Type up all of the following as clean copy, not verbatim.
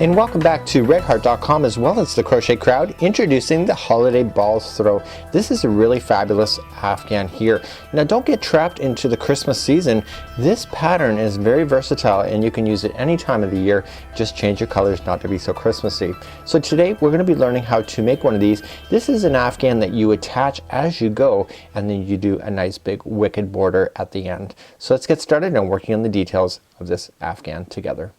And welcome back to redheart.com as well as the Crochet Crowd, introducing the Holiday Balls Throw. This is a really fabulous Afghan here. Now don't get trapped into the Christmas season. This pattern is very versatile and you can use it any time of the year. Just change your colors not to be so Christmassy. So today we're going to be learning how to make one of these. This is an Afghan that you attach as you go and then you do a nice big wicked border at the end. So let's get started on working on the details of this Afghan together.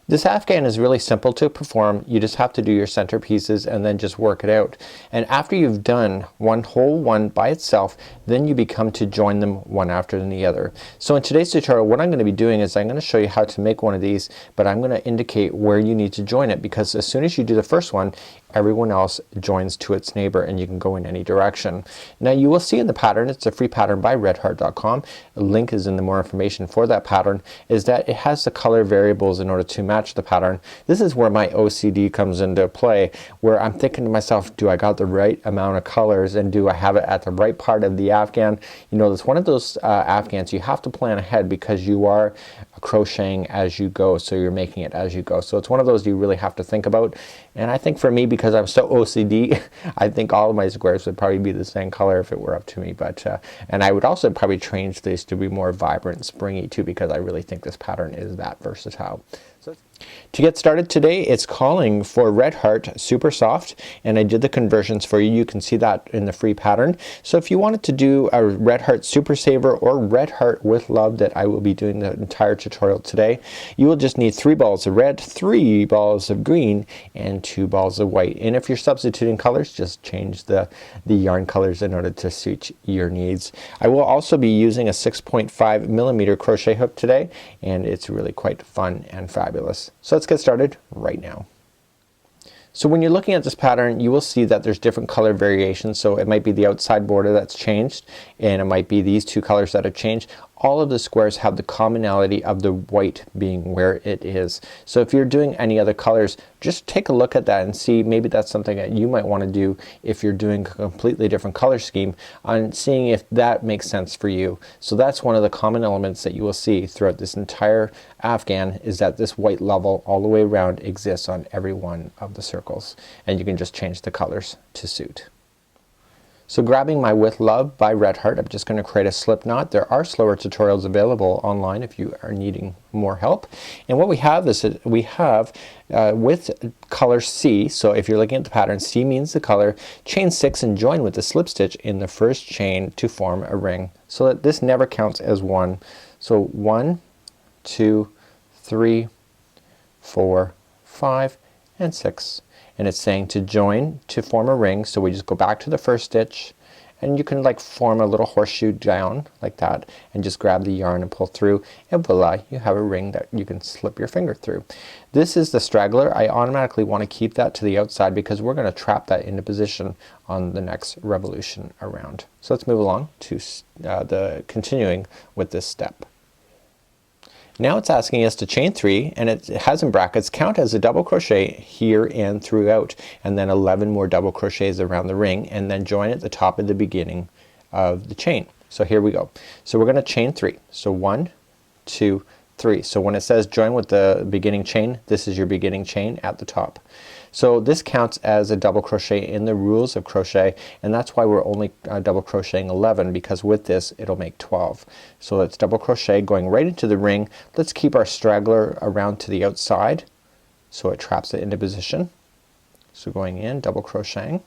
This Afghan is really simple to perform. You just have to do your center pieces and then just work it out. And after you've done one whole one by itself, then you become to join them one after the other. So in today's tutorial what I'm going to be doing is I'm going to show you how to make one of these, but I'm going to indicate where you need to join it, because as soon as you do the first one, everyone else joins to its neighbor and you can go in any direction. Now you will see in the pattern, it's a free pattern by redheart.com. The link is in the more information for that pattern, is that it has the color variables in order to match the pattern. This is where my OCD comes into play, where I'm thinking to myself, do I got the right amount of colors and do I have it at the right part of the Afghan? You know, it's one of those Afghans you have to plan ahead because you are crocheting as you go, so you're making it as you go. So it's one of those you really have to think about. And I think for me, because I'm so OCD, I think all of my squares would probably be the same color if it were up to me. But and I would also probably change these to be more vibrant, springy too, because I really think this pattern is that versatile. So to get started today, it's calling for Red Heart Super Soft, and I did the conversions for you. You can see that in the free pattern. So if you wanted to do a Red Heart Super Saver or Red Heart with Love that I will be doing the entire tutorial today, you will just need 3 balls of red, 3 balls of green, and 2 balls of white. And if you're substituting colors, just change the yarn colors in order to suit your needs. I will also be using a 6.5mm crochet hook today, and it's really quite fun and fabulous. So let's get started right now. So when you're looking at this pattern, you will see that there's different color variations. So it might be the outside border that's changed, and it might be these 2 colors that have changed. All of the squares have the commonality of the white being where it is. So if you're doing any other colors, just take a look at that and see, maybe that's something that you might want to do if you're doing a completely different color scheme, on seeing if that makes sense for you. So that's one of the common elements that you will see throughout this entire Afghan, is that this white level all the way around exists on every one of the circles, and you can just change the colors to suit. So grabbing my With Love by Red Heart, I'm just going to create a slip knot. There are slower tutorials available online if you are needing more help. And what we have is we have with color C, so if you're looking at the pattern, C means the color, chain 6 and join with the slip stitch in the first chain to form a ring, so that this never counts as one. So 1, 2, 3, 4, 5, and 6. And it's saying to join to form a ring, so we just go back to the first stitch, and you can like form a little horseshoe down like that and just grab the yarn and pull through, and voila, you have a ring that you can slip your finger through. This is the straggler. I automatically want to keep that to the outside because we're going to trap that into position on the next revolution around. So let's move along to the continuing with this step. Now it's asking us to chain 3, and it has in brackets count as a double crochet here and throughout, and then 11 more double crochets around the ring, and then join at the top of the beginning of the chain. So here we go. So we're going to chain 3. So 1, 2, 3. So when it says join with the beginning chain, this is your beginning chain at the top. So this counts as a double crochet in the rules of crochet, and that's why we're only double crocheting 11, because with this it'll make 12. So let's double crochet going right into the ring. Let's keep our straggler around to the outside so it traps it into position. So going in, double crocheting.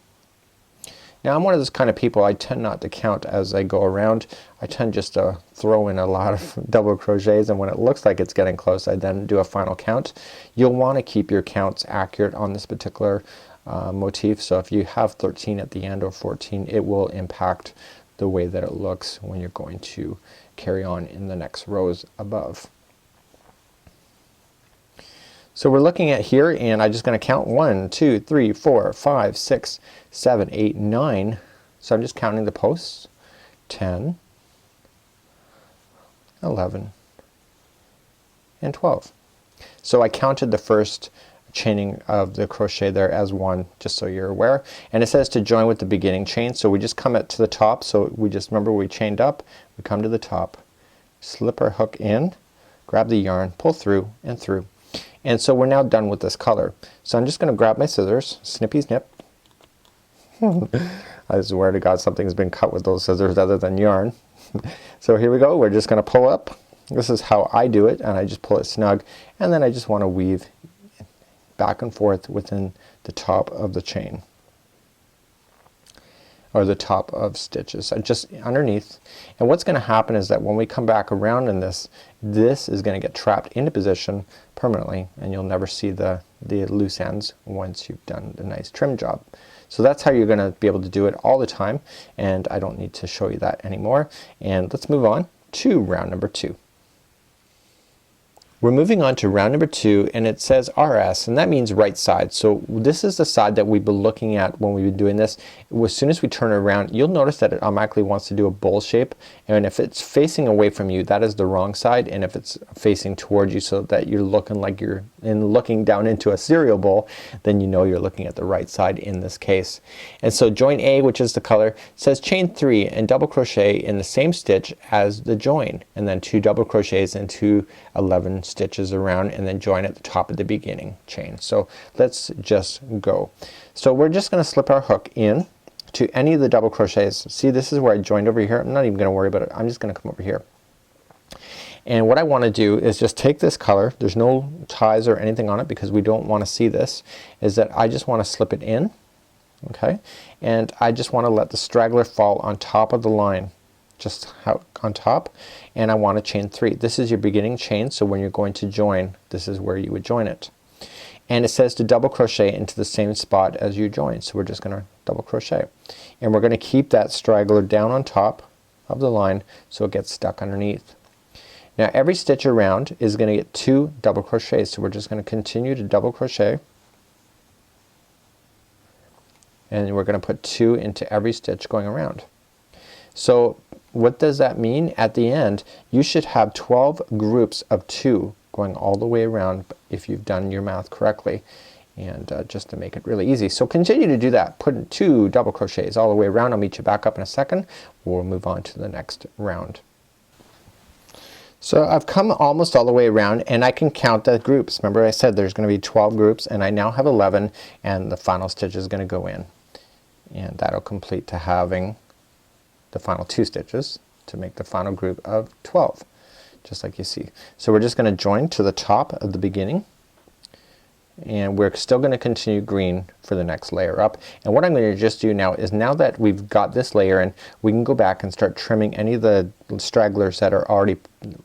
Now I'm one of those kind of people, I tend not to count as I go around. I tend just to throw in a lot of double crochets, and when it looks like it's getting close, I then do a final count. You'll want to keep your counts accurate on this particular motif, so if you have 13 at the end or 14, it will impact the way that it looks when you're going to carry on in the next rows above. So we're looking at here, and I'm just going to count 1, 2, 3, 4, 5, 6, 7, 8, 9. So I'm just counting the posts. 10, 11, and 12. So I counted the first chaining of the crochet there as 1, just so you're aware. And it says to join with the beginning chain, so we just come up to the top. So we just remember we chained up, we come to the top, slip our hook in, grab the yarn, pull through and through. And so we're now done with this color. So I'm just gonna grab my scissors, snippy snip. I swear to God something's been cut with those scissors other than yarn. So here we go, we're just gonna pull up. This is how I do it, and I just pull it snug, and then I just wanna weave back and forth within the top of the chain, or the top of stitches, just underneath. And what's gonna happen is that when we come back around in this is gonna get trapped into position permanently, and you'll never see the loose ends once you've done a nice trim job. So that's how you're gonna be able to do it all the time, and I don't need to show you that anymore. And let's move on to round number 2. We're moving on to round number 2, and it says RS, and that means right side. So this is the side that we've been looking at when we've been doing this. As soon as we turn it around, you'll notice that it automatically wants to do a bowl shape, and if it's facing away from you, that is the wrong side, and if it's facing towards you so that you're looking like you're looking down into a cereal bowl, then you know you're looking at the right side in this case. And so join A, which is the color, says chain 3 and double crochet in the same stitch as the join, and then 2 double crochets into 11 stitches around, and then join at the top of the beginning chain. So let's just go. So we're just gonna slip our hook in to any of the double crochets. See, this is where I joined over here. I'm not even gonna worry about it. I'm just gonna come over here. And what I want to do is just take this color, there's no ties or anything on it because we don't want to see this, is that I just want to slip it in, okay, and I just want to let the straggler fall on top of the line, just on top, and I want to chain 3. This is your beginning chain, so when you're going to join, this is where you would join it. And it says to double crochet into the same spot as you join, so we're just gonna double crochet, and we're gonna keep that straggler down on top of the line so it gets stuck underneath. Now every stitch around is gonna get 2 double crochets, so we're just gonna continue to double crochet, and we're gonna put 2 into every stitch going around. So what does that mean? At the end you should have 12 groups of 2 going all the way around if you've done your math correctly, and just to make it really easy. So continue to do that. Put 2 double crochets all the way around. I'll meet you back up in a second. We'll move on to the next round. So I've come almost all the way around, and I can count the groups. Remember I said there's going to be 12 groups, and I now have 11, and the final stitch is going to go in, and that'll complete to having the final 2 stitches to make the final group of 12, just like you see. So we're just going to join to the top of the beginning, and we're still going to continue green for the next layer up. And what I'm going to just do now is, now that we've got this layer in, we can go back and start trimming any of the stragglers that are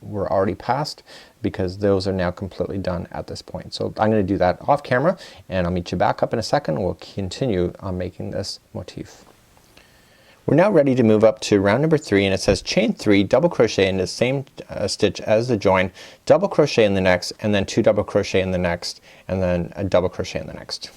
were already past, because those are now completely done at this point. So I'm going to do that off camera, and I'll meet you back up in a second. We'll continue on making this motif. We're now ready to move up to round number 3, and it says chain 3, double crochet in the same stitch as the join, double crochet in the next, and then 2 double crochet in the next, and then a double crochet in the next.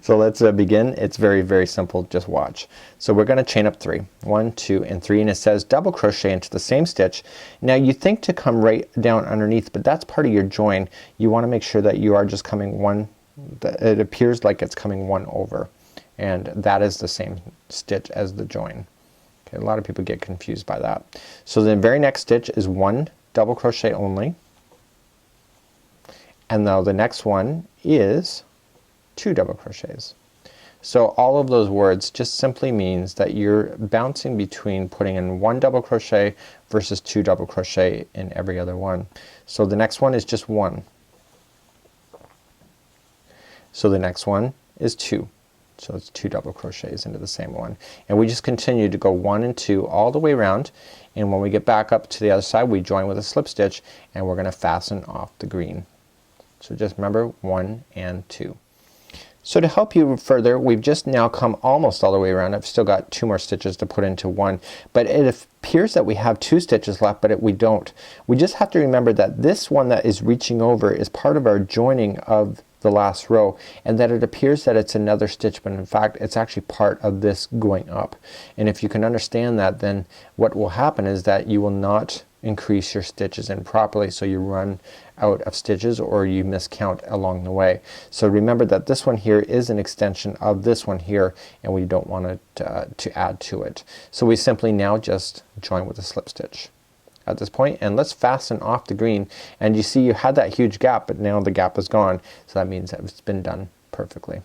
So let's begin. It's very, very simple. Just watch. So we're gonna chain up 3. 1, 2, and 3, and it says double crochet into the same stitch. Now you think to come right down underneath, but that's part of your join. You want to make sure that you are just coming one, that it appears like it's coming one over, and that is the same stitch as the join. Okay, a lot of people get confused by that. So the very next stitch is 1 double crochet only, and now the next one is 2 double crochets. So all of those words just simply means that you're bouncing between putting in 1 double crochet versus 2 double crochet in every other one. So the next one is just 1. So the next one is 2. So it's 2 double crochets into the same one, and we just continue to go 1 and 2 all the way around, and when we get back up to the other side we join with a slip stitch, and we're gonna fasten off the green. So just remember 1 and 2. So to help you further, we've just now come almost all the way around. I've still got 2 more stitches to put into 1, but it appears that we have 2 stitches left, but we don't. We just have to remember that this one that is reaching over is part of our joining of the last row, and that it appears that it's another stitch, but in fact it's actually part of this going up. And if you can understand that, then what will happen is that you will not increase your stitches in properly, so you run out of stitches or you miscount along the way. So remember that this one here is an extension of this one here, and we don't want it to add to it. So we simply now just join with a slip stitch. at this point, and let's fasten off the green. And you see you had that huge gap, but now the gap is gone, so that means that it's been done perfectly.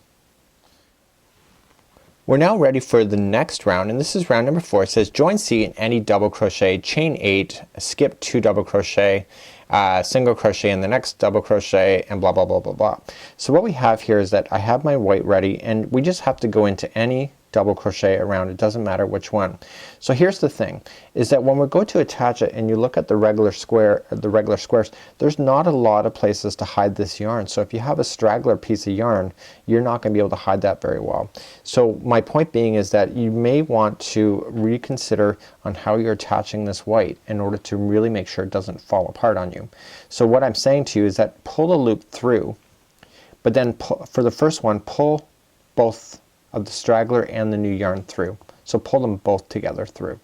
We're now ready for the next round, and this is round number 4. It says join C in any double crochet, chain 8, skip 2 double crochet, single crochet in the next double crochet, and blah blah blah blah blah. So what we have here is that I have my white ready, and we just have to go into any double crochet around. It doesn't matter which one. So here's the thing, is that when we go to attach it and you look at the regular square, the regular squares, there's not a lot of places to hide this yarn. So if you have a straggler piece of yarn, you're not going to be able to hide that very well. So my point being is that you may want to reconsider on how you're attaching this white in order to really make sure it doesn't fall apart on you. So what I'm saying to you is that pull the loop through, but then for the first one, pull both of the straggler and the new yarn through. So pull them both together through.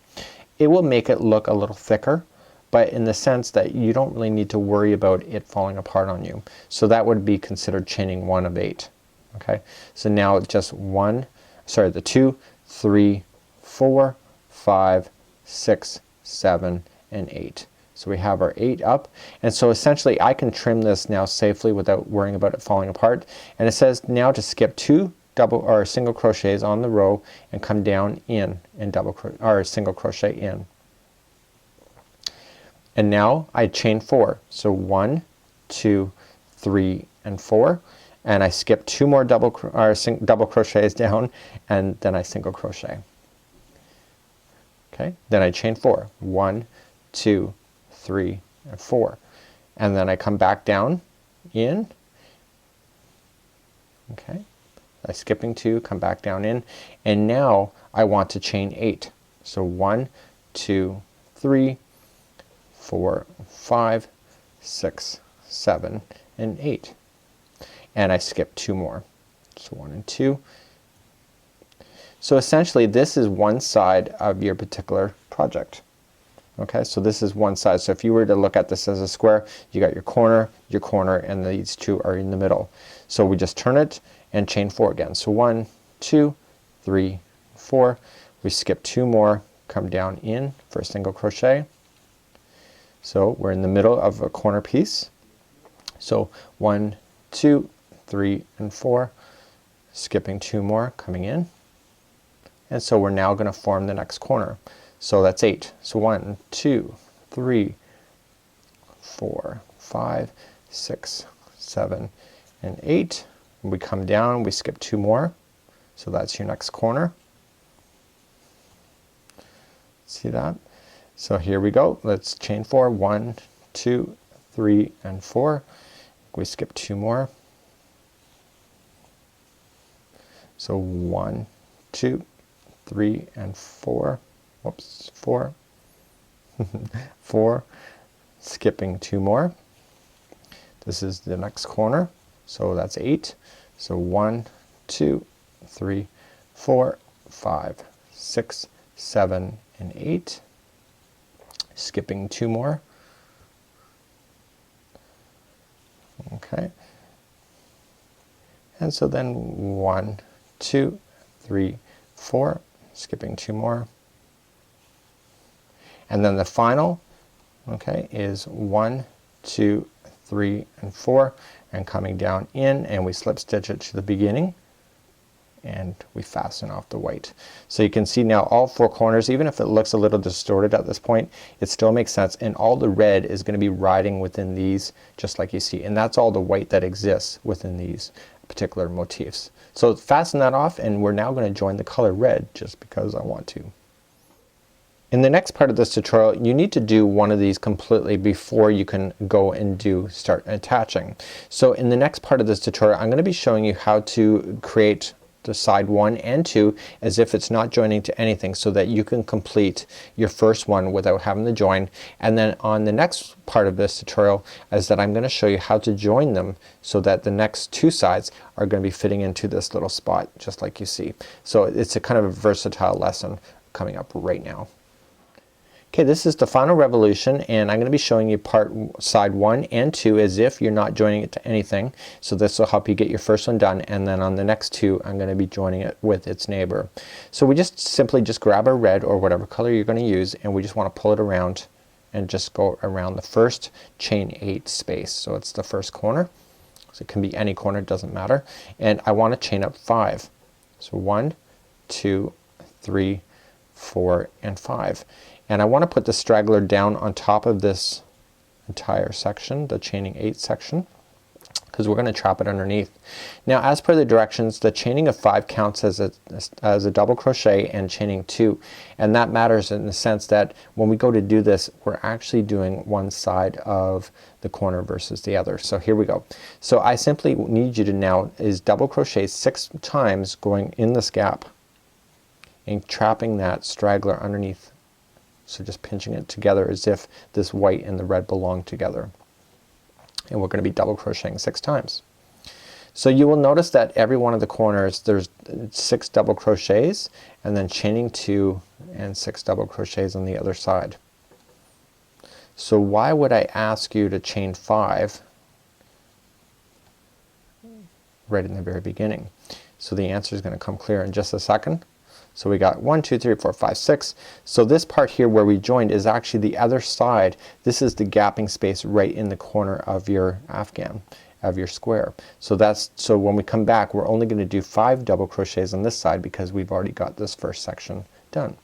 It will make it look a little thicker, but in the sense that you don't really need to worry about it falling apart on you. So that would be considered chaining 1 of 8. Okay, so now just 2, 3, 4, 5, 6, 7, and 8. So we have our 8 up, and so essentially I can trim this now safely without worrying about it falling apart. And it says now to skip 2 double or single crochets on the row and come down in and single crochet in. And now I chain 4. So 1, 2, 3, and 4, and I skip 2 more double crochets down, and then I single crochet. Okay, then I chain 4. 1, 2, 3, and 4, and then I come back down in. Okay, I'm skipping 2, come back down in, and now I want to chain 8. So 1, 2, 3, 4, 5, 6, 7, and 8, and I skip 2 more. So 1 and 2. So essentially this is one side of your particular project. Okay, so this is one side. So if you were to look at this as a square, you got your corner, and these two are in the middle. So we just turn it and chain 4 again. So 1, 2, 3, 4. We skip 2 more, come down in for a single crochet. So we're in the middle of a corner piece. So 1, 2, 3, and 4. Skipping 2 more, coming in. And so we're now going to form the next corner. So that's 8. So 1, 2, 3, 4, 5, 6, 7, and 8. We come down, we skip 2 more. So that's your next corner. See that? So here we go. Let's chain 4. 1, 2, 3, and 4. We skip 2 more. So 1, 2, 3, and 4. Whoops, 4. 4. Skipping 2 more. This is the next corner. So that's 8. So 1, 2, 3, 4, 5, 6, 7, and 8. Skipping 2 more. Okay. And so then 1, 2, 3, 4. Skipping 2 more. And then the final, okay, is 1, 2, 3, and 4, and coming down in, and we slip stitch it to the beginning, and we fasten off the white. So you can see now all 4 corners, even if it looks a little distorted at this point, it still makes sense, and all the red is going to be riding within these just like you see, and that's all the white that exists within these particular motifs. So fasten that off, and we're now going to join the color red just because I want to. In the next part of this tutorial, you need to do one of these completely before you can go and start attaching. So in the next part of this tutorial, I'm going to be showing you how to create the side 1 and 2 as if it's not joining to anything, so that you can complete your first one without having to join. And then on the next part of this tutorial is that I'm going to show you how to join them so that the next 2 sides are going to be fitting into this little spot just like you see. So it's a kind of a versatile lesson coming up right now. Okay, this is the final revolution, and I'm going to be showing you side 1 and 2 as if you're not joining it to anything. So this will help you get your first one done, and then on the next 2 I'm going to be joining it with its neighbor. So we simply grab our red or whatever color you're going to use, and we just want to pull it around and just go around the first chain 8 space. So it's the first corner. So it can be any corner, it doesn't matter. And I want to chain up 5. So 1, 2, 3, 4, and 5. And I want to put the straggler down on top of this entire section, the chaining 8 section, because we're going to trap it underneath. Now as per the directions, the chaining of 5 counts as a double crochet and chaining 2, and that matters in the sense that when we go to do this, we're actually doing one side of the corner versus the other. So here we go. So I simply need you to now is double crochet 6 times going in this gap and trapping that straggler underneath. So just pinching it together as if this white and the red belong together. And we're going to be double crocheting 6 times. So you will notice that every one of the corners there's 6 double crochets and then chaining 2 and 6 double crochets on the other side. So why would I ask you to chain 5 right in the very beginning? So the answer is going to come clear in just a second. So we got 1, 2, 3, 4, 5, 6. So this part here where we joined is actually the other side. This is the gapping space right in the corner of your afghan, of your square. So when we come back, we're only going to do 5 double crochets on this side because we've already got this first section done.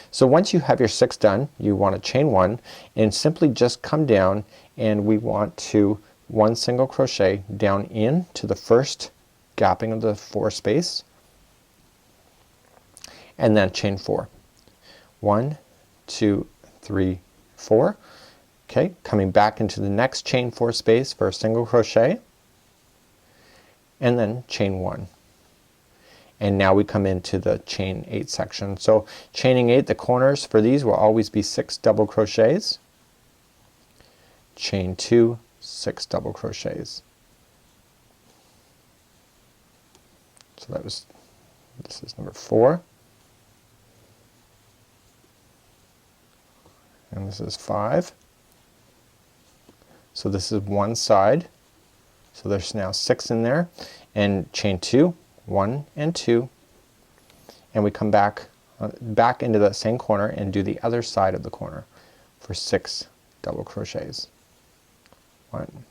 So once you have your 6 done, you want to chain 1 and simply just come down, and we want to 1 single crochet down into the first gapping of the 4 space, and then chain 4. 1, 2, 3, 4. Okay, coming back into the next chain 4 space for a single crochet, and then chain 1. And now we come into the chain 8 section. So chaining 8, the corners for these will always be 6 double crochets, chain 2, 6 double crochets. So this is number 4. And this is 5. So this is one side. So there's now 6 in there, and chain 2, 1 and 2, and we come back into that same corner and do the other side of the corner for 6 double crochets. 1,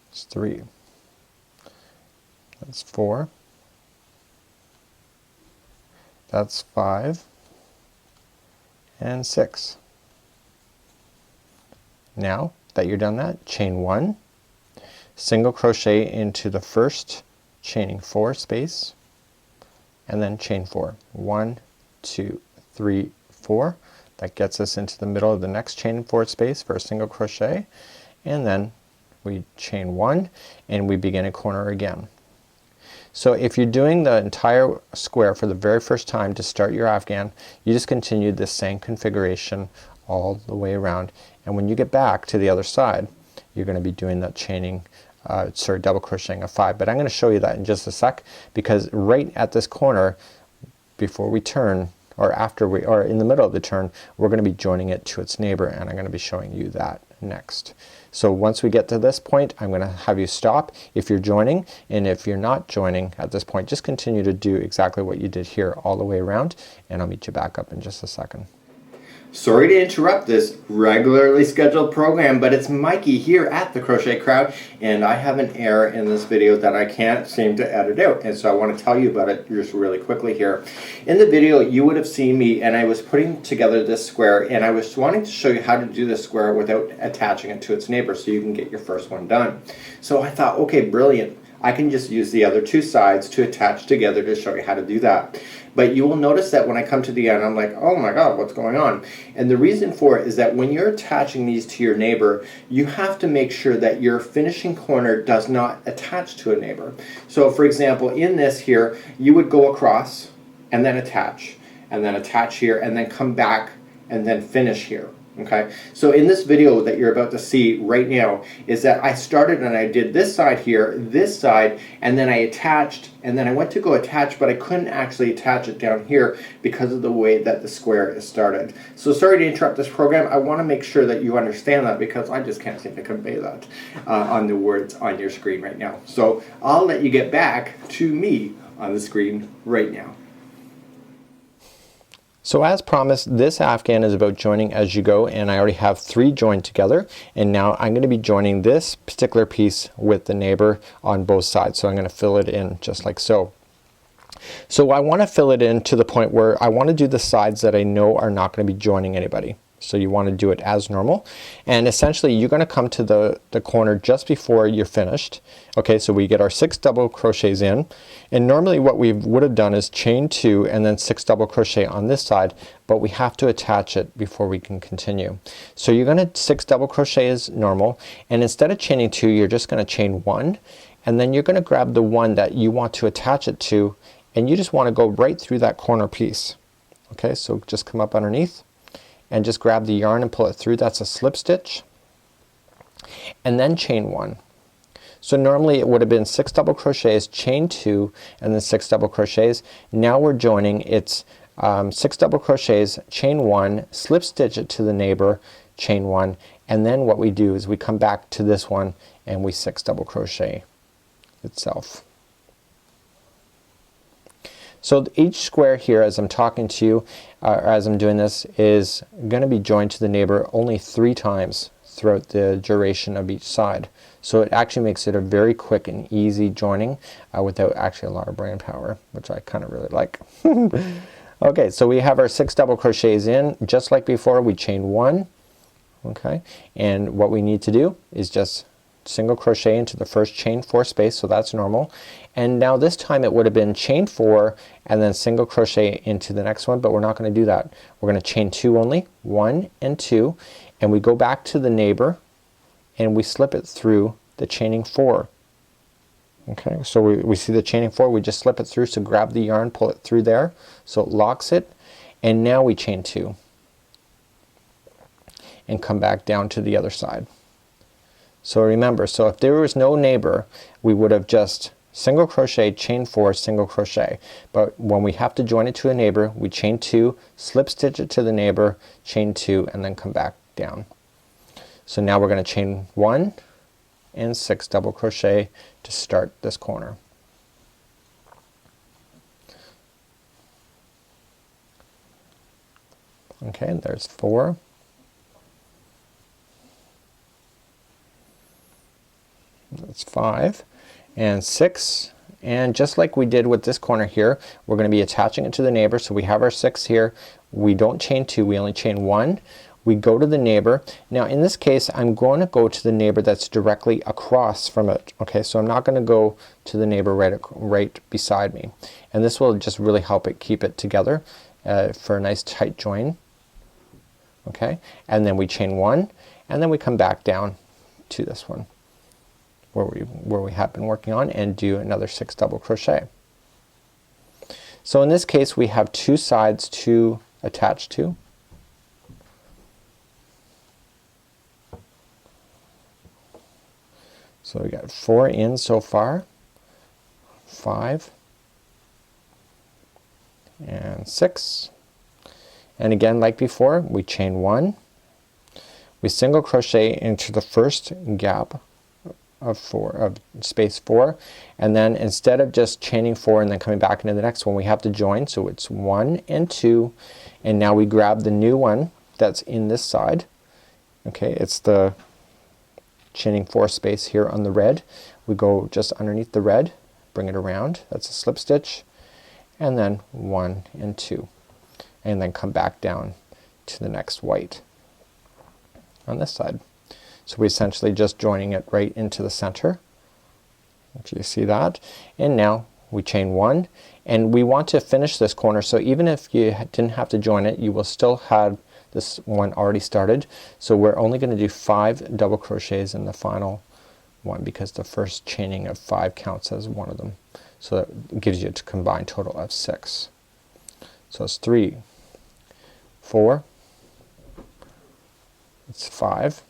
that's 3, that's 4, that's 5, and 6. Now that you're done that, chain 1, single crochet into the first chaining 4 space, and then chain 4. 1, 2, 3, 4. That gets us into the middle of the next chain 4 space for a single crochet, and then we chain 1 and we begin a corner again. So if you're doing the entire square for the very first time to start your afghan, you just continue this same configuration all the way around, and when you get back to the other side, you're going to be doing that chaining double crocheting of 5. But I'm going to show you that in just a sec, because right at this corner before we turn, or in the middle of the turn, we're going to be joining it to its neighbor, and I'm going to be showing you that next. So once we get to this point, I'm going to have you stop if you're joining, and if you're not joining at this point, just continue to do exactly what you did here all the way around, and I'll meet you back up in just a second. Sorry to interrupt this regularly scheduled program, but it's Mikey here at the Crochet Crowd, and I have an error in this video that I can't seem to edit out, and so I want to tell you about it just really quickly here. In the video you would have seen me, and I was putting together this square, and I was wanting to show you how to do this square without attaching it to its neighbor so you can get your first one done. So I thought, okay, brilliant. I can just use the other 2 sides to attach together to show you how to do that. But you will notice that when I come to the end, I'm like, oh my god, what's going on? And the reason for it is that when you're attaching these to your neighbor, you have to make sure that your finishing corner does not attach to a neighbor. So for example, in this here, you would go across and then attach here, and then come back and then finish here. Okay, so in this video that you're about to see right now is that I started and I did this side here, this side, and then I attached, and then I went to go attach, but I couldn't actually attach it down here because of the way that the square is started. So sorry to interrupt this program. I want to make sure that you understand that, because I just can't seem to convey that on the words on your screen right now. So I'll let you get back to me on the screen right now. So as promised, this afghan is about joining as you go, and I already have 3 joined together, and now I'm gonna be joining this particular piece with the neighbor on both sides. So I'm gonna fill it in just like so. So I want to fill it in to the point where I want to do the sides that I know are not going to be joining anybody. So you want to do it as normal, and essentially you're going to come to the corner just before you're finished. Okay, so we get our 6 double crochets in, and normally what we would have done is chain 2 and then 6 double crochet on this side, but we have to attach it before we can continue. So you're going to 6 double crochet as normal, and instead of chaining 2 you're just going to chain 1, and then you're going to grab the one that you want to attach it to, and you just want to go right through that corner piece. Okay, so just come up underneath and just grab the yarn and pull it through. That's a slip stitch, and then chain 1. So normally it would have been 6 double crochets, chain 2, and then 6 double crochets. Now we're joining, it's 6 double crochets, chain 1, slip stitch it to the neighbor, chain 1, and then what we do is we come back to this one and we 6 double crochet itself. So each square here, as I'm talking to you, as I'm doing this, is going to be joined to the neighbor only 3 times throughout the duration of each side. So it actually makes it a very quick and easy joining without actually a lot of brain power, which I kind of really like. Okay, so we have our 6 double crochets in. Just like before, we chain 1. Okay, and what we need to do is just single crochet into the first chain 4 space, so that's normal. And now this time it would have been chain 4 and then single crochet into the next one, but we're not going to do that. We're going to chain 2 only, 1 and 2, and we go back to the neighbor and we slip it through the chaining 4. Okay, so we see the chaining 4, we just slip it through, so grab the yarn, pull it through there so it locks it, and now we chain 2 and come back down to the other side. So remember, so if there was no neighbor, we would have just single crochet, chain 4, single crochet. But when we have to join it to a neighbor, we chain 2, slip stitch it to the neighbor, chain 2, and then come back down. So now we're going to chain 1 and 6 double crochet to start this corner. Okay, and there's 4. That's 5 and 6, and just like we did with this corner here, we're going to be attaching it to the neighbor. So we have our 6 here, we don't chain 2, we only chain 1, we go to the neighbor. Now in this case I'm going to go to the neighbor that's directly across from it. Okay, so I'm not going to go to the neighbor right beside me, and this will just really help it keep it together for a nice tight join. Okay, and then we chain 1 and then we come back down to this one where we have been working on, and do another 6 double crochet. So in this case we have 2 sides to attach to. So we got 4 in so far, 5 and 6, and again like before we chain 1, we single crochet into the first gap of space 4, and then instead of just chaining 4 and then coming back into the next one, we have to join. So it's 1 and 2, and now we grab the new one that's in this side. Okay, it's the chaining 4 space here on the red. We go just underneath the red, bring it around, that's a slip stitch, and then 1 and 2, and then come back down to the next white on this side. So we essentially just joining it right into the center. Do you see that? And now we chain 1, and we want to finish this corner, so even if you didn't have to join it, you will still have this one already started. So we're only going to do 5 double crochets in the final one, because the first chaining of 5 counts as one of them. So that gives you a combined total of 6. So it's 3, 4, it's 5,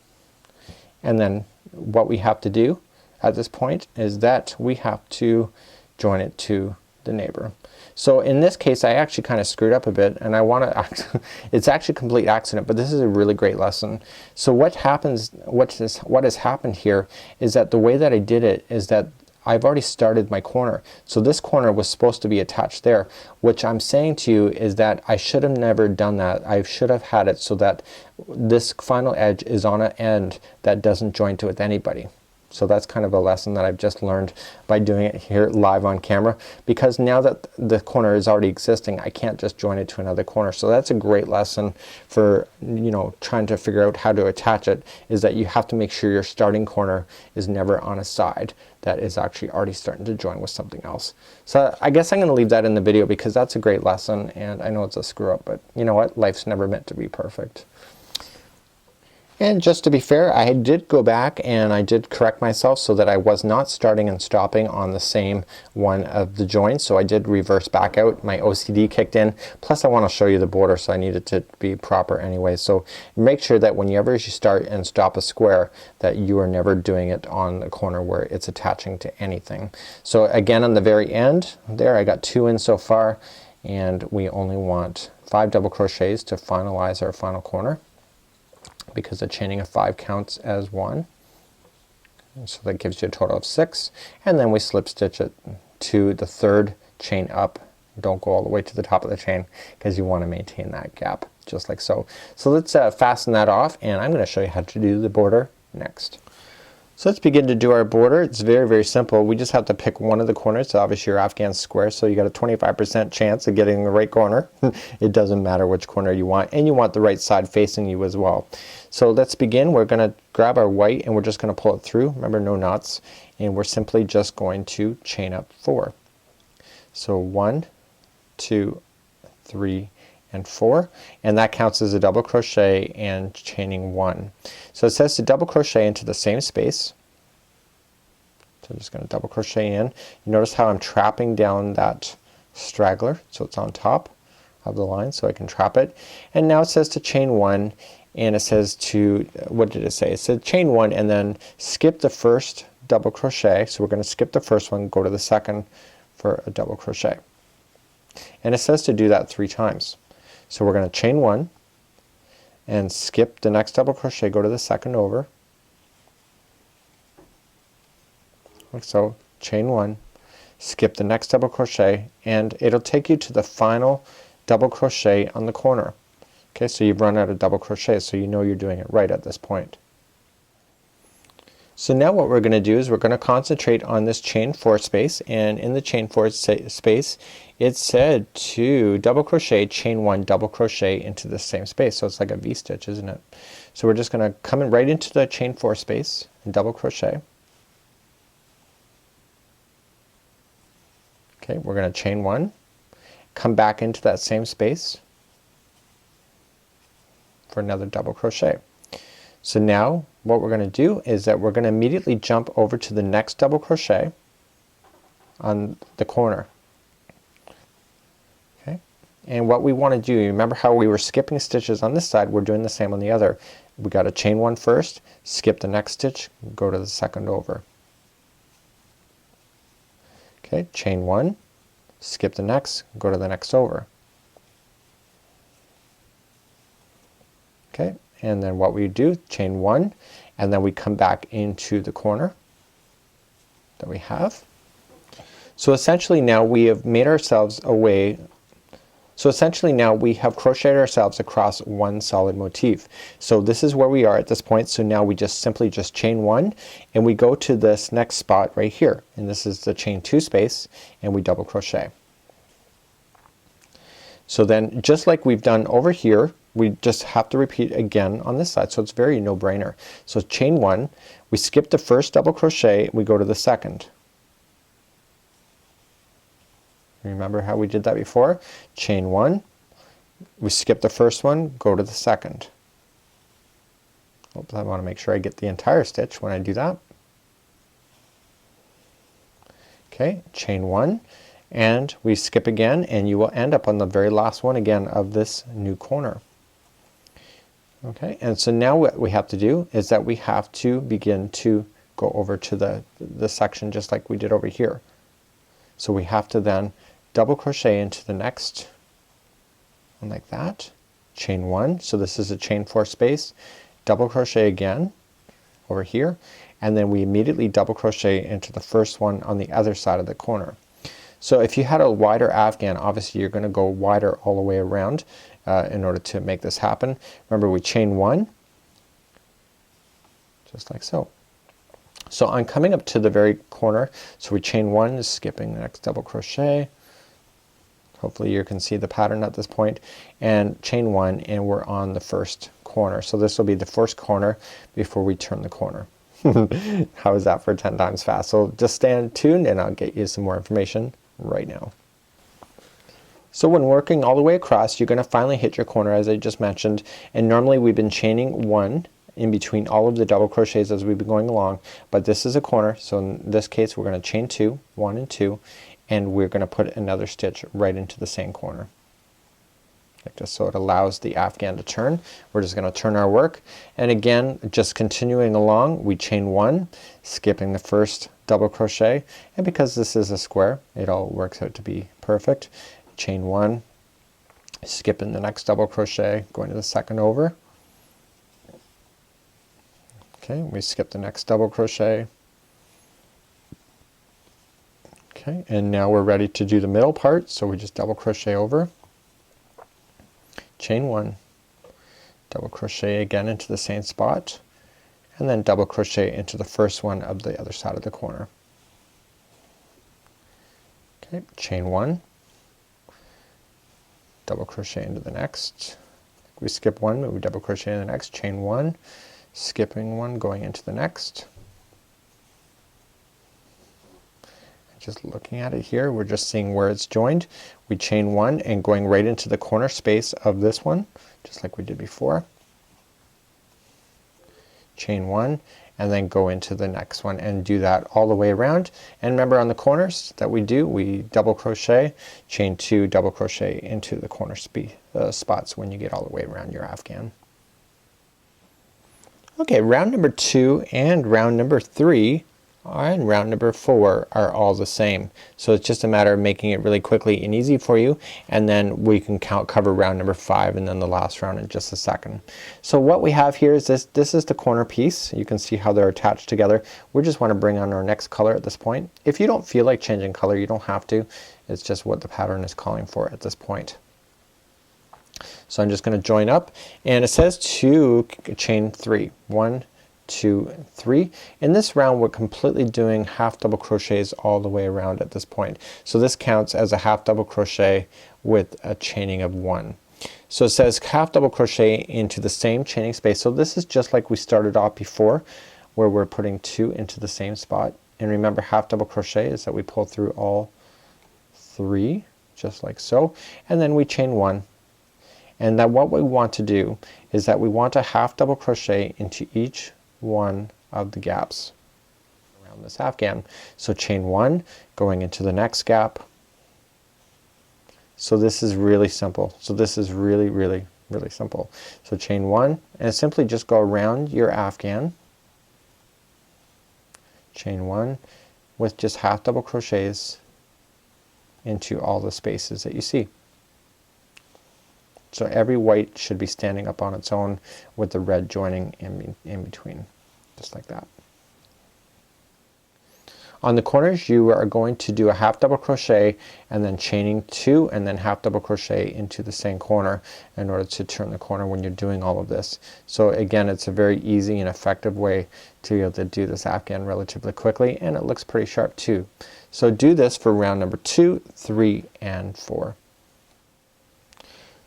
and then what we have to do at this point is that we have to join it to the neighbor. So in this case I actually kind of screwed up a bit, and I want to it's actually a complete accident, but this is a really great lesson. So what has happened here is that the way that I did it is that I've already started my corner. So this corner was supposed to be attached there. Which I'm saying to you is that I should have never done that. I should have had it so that this final edge is on an end that doesn't join to with anybody. So that's kind of a lesson that I've just learned by doing it here live on camera, because now that the corner is already existing, I can't just join it to another corner. So that's a great lesson for, you know, trying to figure out how to attach it, is that you have to make sure your starting corner is never on a side that is actually already starting to join with something else. So I guess I'm gonna leave that in the video because that's a great lesson, and I know it's a screw up, but you know what, life's never meant to be perfect. And just to be fair, I did go back and I did correct myself so that I was not starting and stopping on the same one of the joints. So I did reverse back out. My OCD kicked in. Plus I want to show you the border, so I need it to be proper anyway. So make sure that whenever you start and stop a square, that you are never doing it on the corner where it's attaching to anything. So again, on the very end there, I got 2 in so far, and we only want 5 double crochets to finalize our final corner, because the chaining of 5 counts as 1. And so that gives you a total of 6, and then we slip stitch it to the 3rd chain up. Don't go all the way to the top of the chain because you want to maintain that gap, just like so. So let's fasten that off, and I'm going to show you how to do the border next. So let's begin to do our border. It's very, very simple. We just have to pick one of the corners. So obviously your Afghan square, so you got a 25% chance of getting the right corner. It doesn't matter which corner you want, and you want the right side facing you as well. So let's begin. We're gonna grab our white and we're just gonna pull it through. Remember, no knots, and we're simply just going to chain up 4. So 1, 2, 3, and 4, and that counts as a double crochet and chaining 1. So it says to double crochet into the same space. So I'm just going to double crochet in. You notice how I'm trapping down that straggler, so it's on top of the line, so I can trap it. And now it says to chain 1, and it says to, what did it say? It said chain 1 and then skip the first double crochet. So we're going to skip the first one, go to the second for a double crochet. And it says to do that 3 times. So we're going to chain 1 and skip the next double crochet, go to the second over, like so, chain 1, skip the next double crochet, and it'll take you to the final double crochet on the corner. Okay, so you've run out of double crochets, so you know you're doing it right at this point. So now what we're going to do is we're going to concentrate on this chain 4 space, and in the chain 4 space it said to double crochet, chain 1, double crochet into the same space. So it's like a V-stitch, isn't it? So we're just going to come in right into the chain 4 space and double crochet. Okay, we're going to chain 1, come back into that same space for another double crochet. So now what we're going to do is that we're going to immediately jump over to the next double crochet on the corner. Okay, and what we want to do, remember how we were skipping stitches on this side, we're doing the same on the other. We got to chain 1 first, skip the next stitch, go to the second over. Okay, chain 1, skip the next, go to the next over. Okay, and then what we do, chain 1, and then we come back into the corner that we have. So essentially now we have made ourselves a way, so essentially now we have crocheted ourselves across one solid motif. So this is where we are at this point. So now we just simply just chain 1 and we go to this next spot right here, and this is the chain 2 space, and we double crochet. So then just like we've done over here, we just have to repeat again on this side. So it's very no-brainer. So chain 1, we skip the first double crochet, we go to the second. Remember how we did that before? Chain 1, we skip the first one, go to the second. Oops, I want to make sure I get the entire stitch when I do that. Okay, chain 1, and we skip again, and you will end up on the very last one again of this new corner. Okay, and so now what we have to do is that we have to begin to go over to the section just like we did over here. So we have to then double crochet into the next one like that, chain 1, so this is a chain 4 space, double crochet again over here, and then we immediately double crochet into the first one on the other side of the corner. So if you had a wider afghan, obviously you're going to go wider all the way around in order to make this happen. Remember, we chain one just like so. So I'm coming up to the very corner, so we chain one, skipping the next double crochet. Hopefully you can see the pattern at this point, and chain one, and we're on the first corner. So this will be the first corner before we turn the corner. How is that for 10 times fast? So just stay tuned and I'll get you some more information right now. So when working all the way across, you're gonna finally hit your corner, as I just mentioned, and normally we've been chaining one in between all of the double crochets as we've been going along, but this is a corner, so in this case we're gonna chain two, one and two, and we're gonna put another stitch right into the same corner like this, so it allows the afghan to turn. We're just gonna turn our work, and again, just continuing along, we chain one, skipping the first double crochet, and because this is a square, it all works out to be perfect. Chain one, skipping the next double crochet, going to the second over. Okay, we skip the next double crochet. Okay, and now we're ready to do the middle part, so we just double crochet over, chain one, double crochet again into the same spot, and then double crochet into the first one of the other side of the corner. Okay, chain one, double crochet into the next. We skip one, but we double crochet in the next, chain one, skipping one, going into the next. Just looking at it here, we're just seeing where it's joined. We chain one and going right into the corner space of this one, just like we did before. Chain one and then go into the next one and do that all the way around. And remember, on the corners that we do, we double crochet, chain two, double crochet into the corner spots when you get all the way around your afghan. Okay, round number 2 and round number 3 and round number 4 are all the same. So it's just a matter of making it really quickly and easy for you, and then we can cover round number 5 and then the last round in just a second. So what we have here is this is the corner piece. You can see how they're attached together. We just want to bring on our next color at this point. If you don't feel like changing color, you don't have to. It's just what the pattern is calling for at this point. So I'm just going to join up, and it says to chain 3. 1, 2, 3. In this round we're completely doing half double crochets all the way around at this point. So this counts as a half double crochet with a chaining of 1. So it says half double crochet into the same chaining space. So this is just like we started off before, where we're putting 2 into the same spot. And remember, half double crochet is that we pull through all 3 just like so, and then we chain 1. And then what we want to do is that we want to half double crochet into each one of the gaps around this afghan. So chain 1, going into the next gap. So this is really simple. So this is really simple. So chain 1 and simply just go around your afghan. Chain 1 with just half double crochets into all the spaces that you see. So every white should be standing up on its own with the red joining in between, just like that. On the corners you are going to do a half double crochet and then chaining 2 and then half double crochet into the same corner in order to turn the corner when you're doing all of this. So again, it's a very easy and effective way to be able to do this afghan relatively quickly, and it looks pretty sharp too. So do this for round number 2, 3, and 4.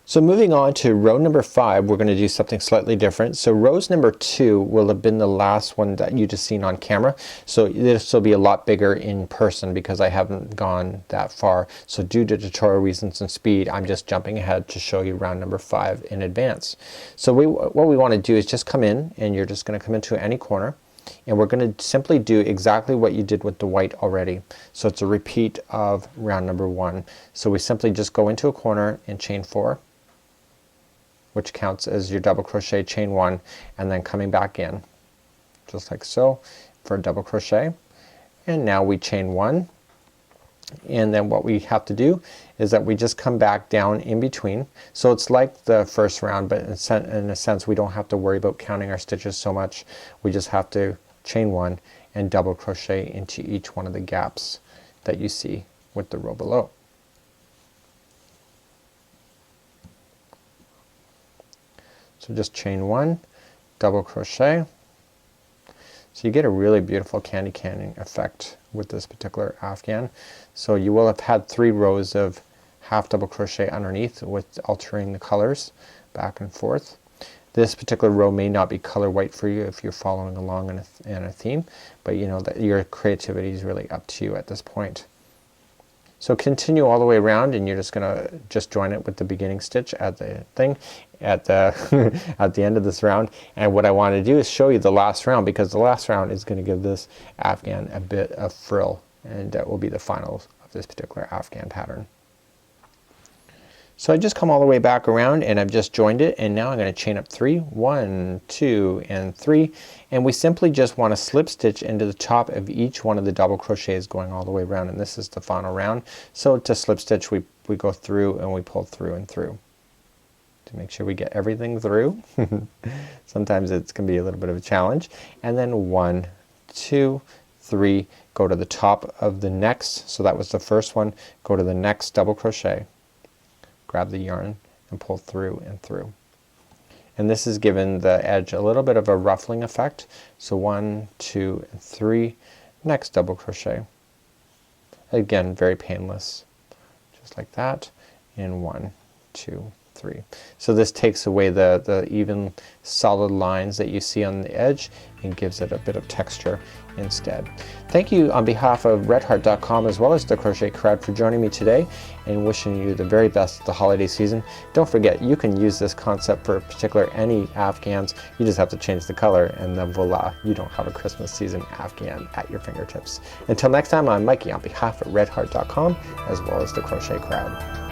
So moving on to row number 5, we're going to do something slightly different. So rows number 2 will have been the last one that you just seen on camera. So this will be a lot bigger in person because I haven't gone that far. So due to tutorial reasons and speed, I'm just jumping ahead to show you round number 5 in advance. So what we want to do is just come in, and you're just going to come into any corner, and we're going to simply do exactly what you did with the white already. So it's a repeat of round number 1. So we simply just go into a corner and chain 4, which counts as your double crochet, chain 1, and then coming back in just like so for a double crochet. And now we chain 1, and then what we have to do is that we just come back down in between. So it's like the first round, but in a sense we don't have to worry about counting our stitches so much. We just have to chain 1 and double crochet into each one of the gaps that you see with the row below. So just chain 1, double crochet. So you get a really beautiful candy canning effect with this particular afghan. So you will have had 3 rows of half double crochet underneath with altering the colors back and forth. This particular row may not be color white for you if you're following along in a theme, but you know that your creativity is really up to you at this point. So continue all the way around, and you're just gonna join it with the beginning stitch at the thing at the at the end of this round. And what I want to do is show you the last round, because the last round is going to give this afghan a bit of frill, and that will be the finals of this particular afghan pattern. So I just come all the way back around and I've just joined it, and now I'm going to chain up 3, 1, 2 and 3, and we simply just want to slip stitch into the top of each one of the double crochets going all the way around, and this is the final round. So to slip stitch we go through and we pull through and through to make sure we get everything through. Sometimes it's can be a little bit of a challenge. And then 1, 2, 3, go to the top of the next, so that was the first one, go to the next double crochet, grab the yarn and pull through and through. And this is given the edge a little bit of a ruffling effect. So 1, 2 and 3, next double crochet. Again, very painless, just like that, and 1, 2, 3. So this takes away the even solid lines that you see on the edge and gives it a bit of texture instead. Thank you on behalf of redheart.com as well as the Crochet Crowd for joining me today and wishing you the very best of the holiday season. Don't forget, you can use this concept for particular any afghans. You just have to change the color, and then voila, you don't have a Christmas season afghan at your fingertips. Until next time, I'm Mikey on behalf of redheart.com as well as the Crochet Crowd.